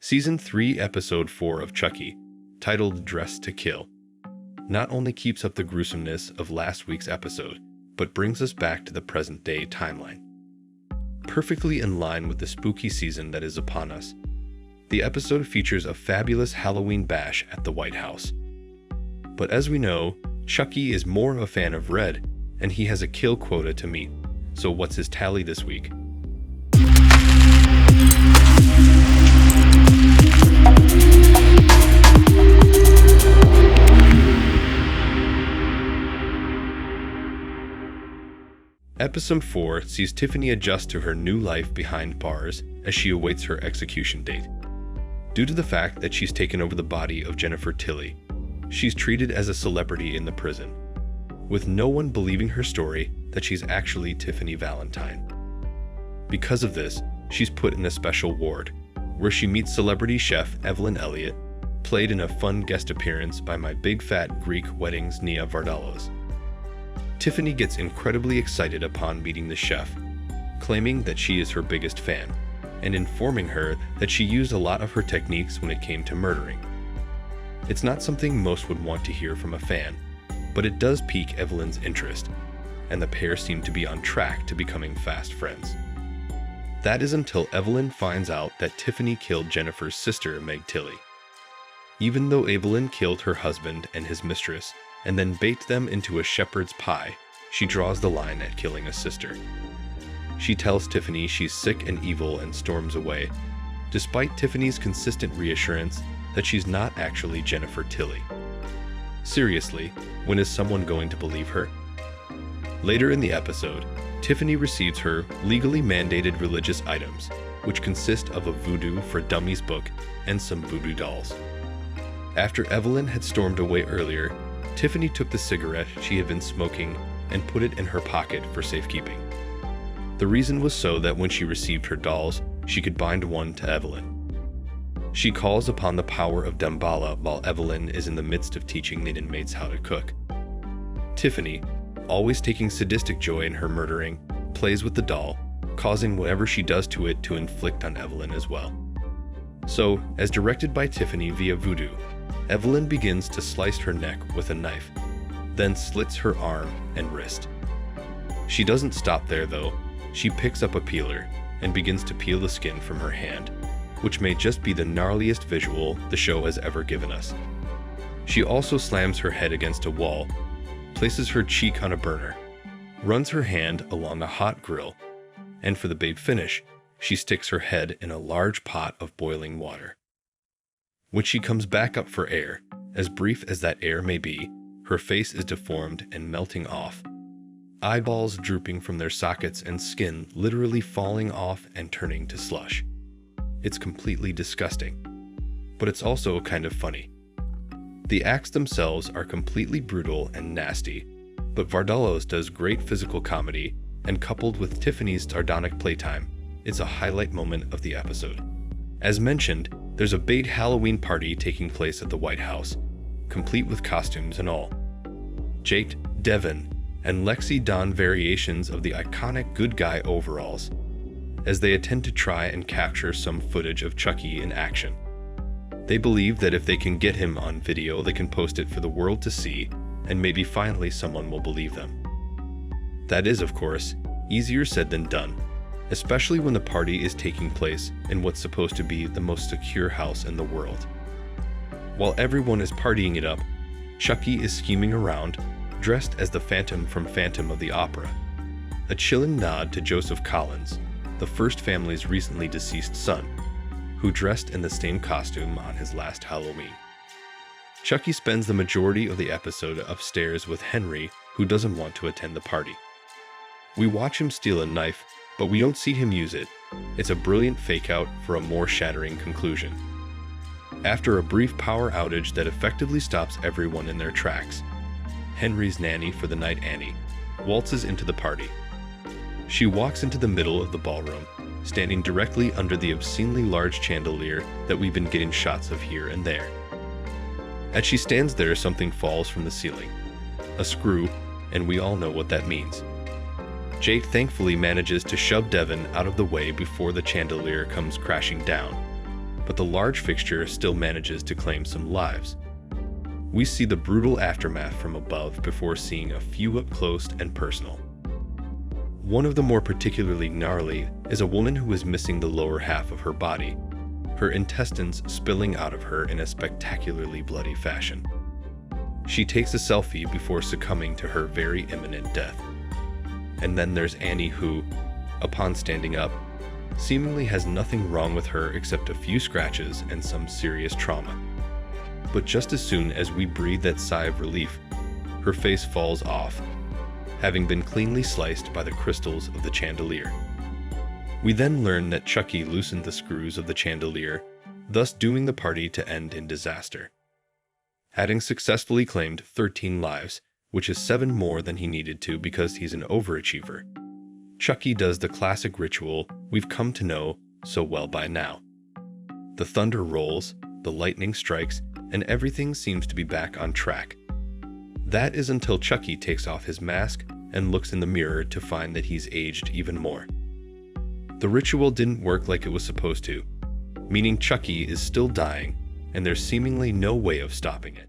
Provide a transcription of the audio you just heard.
Season 3, Episode 4 of Chucky, titled Dressed to Kill, not only keeps up the gruesomeness of last week's episode, but brings us back to the present-day timeline. Perfectly in line with the spooky season that is upon us, the episode features a fabulous Halloween bash at the White House. But as we know, Chucky is more of a fan of red, and he has a kill quota to meet. So what's his tally this week? Episode 4 sees Tiffany adjust to her new life behind bars as she awaits her execution date. Due to the fact that she's taken over the body of Jennifer Tilly, she's treated as a celebrity in the prison, with no one believing her story that she's actually Tiffany Valentine. Because of this, she's put in a special ward, where she meets celebrity chef Evelyn Elliott, played in a fun guest appearance by my big fat Greek weddings Nia Vardalos. Tiffany gets incredibly excited upon meeting the chef, claiming that she is her biggest fan, and informing her that she used a lot of her techniques when it came to murdering. It's not something most would want to hear from a fan, but it does pique Evelyn's interest, and the pair seem to be on track to becoming fast friends. That is until Evelyn finds out that Tiffany killed Jennifer's sister, Meg Tilly. Even though Evelyn killed her husband and his mistress, and then baked them into a shepherd's pie, she draws the line at killing a sister. She tells Tiffany she's sick and evil and storms away, despite Tiffany's consistent reassurance that she's not actually Jennifer Tilly. Seriously, when is someone going to believe her? Later in the episode, Tiffany receives her legally mandated religious items, which consist of a Voodoo for Dummies book and some voodoo dolls. After Evelyn had stormed away earlier, Tiffany took the cigarette she had been smoking and put it in her pocket for safekeeping. The reason was so that when she received her dolls, she could bind one to Evelyn. She calls upon the power of Damballa while Evelyn is in the midst of teaching the inmates how to cook. Tiffany, always taking sadistic joy in her murdering, plays with the doll, causing whatever she does to it to inflict on Evelyn as well. So, as directed by Tiffany via voodoo, Evelyn begins to slice her neck with a knife, then slits her arm and wrist. She doesn't stop there though. She picks up a peeler and begins to peel the skin from her hand, which may just be the gnarliest visual the show has ever given us. She also slams her head against a wall, places her cheek on a burner, runs her hand along a hot grill, and for the big finish, she sticks her head in a large pot of boiling water. When she comes back up for air, as brief as that air may be, her face is deformed and melting off, eyeballs drooping from their sockets and skin literally falling off and turning to slush. It's completely disgusting, but it's also kind of funny. The acts themselves are completely brutal and nasty, but Vardalos does great physical comedy, and coupled with Tiffany's sardonic playtime, it's a highlight moment of the episode. As mentioned, there's a big Halloween party taking place at the White House, complete with costumes and all. Jake, Devin, and Lexi don variations of the iconic good guy overalls, as they attempt to try and capture some footage of Chucky in action. They believe that if they can get him on video, they can post it for the world to see, and maybe finally someone will believe them. That is, of course, easier said than done, especially when the party is taking place in what's supposed to be the most secure house in the world. While everyone is partying it up, Chucky is scheming around, dressed as the Phantom from Phantom of the Opera, a chilling nod to Joseph Collins, the first family's recently deceased son, who dressed in the same costume on his last Halloween. Chucky spends the majority of the episode upstairs with Henry, who doesn't want to attend the party. We watch him steal a knife, but we don't see him use it. It's a brilliant fake-out for a more shattering conclusion. After a brief power outage that effectively stops everyone in their tracks, Henry's nanny for the night, Annie, waltzes into the party. She walks into the middle of the ballroom, standing directly under the obscenely large chandelier that we've been getting shots of here and there. As she stands there, something falls from the ceiling. A screw, and we all know what that means. Jake thankfully manages to shove Devin out of the way before the chandelier comes crashing down, but the large fixture still manages to claim some lives. We see the brutal aftermath from above before seeing a few up close and personal. One of the more particularly gnarly is a woman who is missing the lower half of her body, her intestines spilling out of her in a spectacularly bloody fashion. She takes a selfie before succumbing to her very imminent death. And then there's Annie who, upon standing up, seemingly has nothing wrong with her except a few scratches and some serious trauma. But just as soon as we breathe that sigh of relief, her face falls off, having been cleanly sliced by the crystals of the chandelier. We then learn that Chucky loosened the screws of the chandelier, thus dooming the party to end in disaster. Having successfully claimed 13 lives, which is 7 more than he needed to because he's an overachiever, Chucky does the classic ritual we've come to know so well by now. The thunder rolls, the lightning strikes, and everything seems to be back on track. That is until Chucky takes off his mask and looks in the mirror to find that he's aged even more. The ritual didn't work like it was supposed to, meaning Chucky is still dying, and there's seemingly no way of stopping it.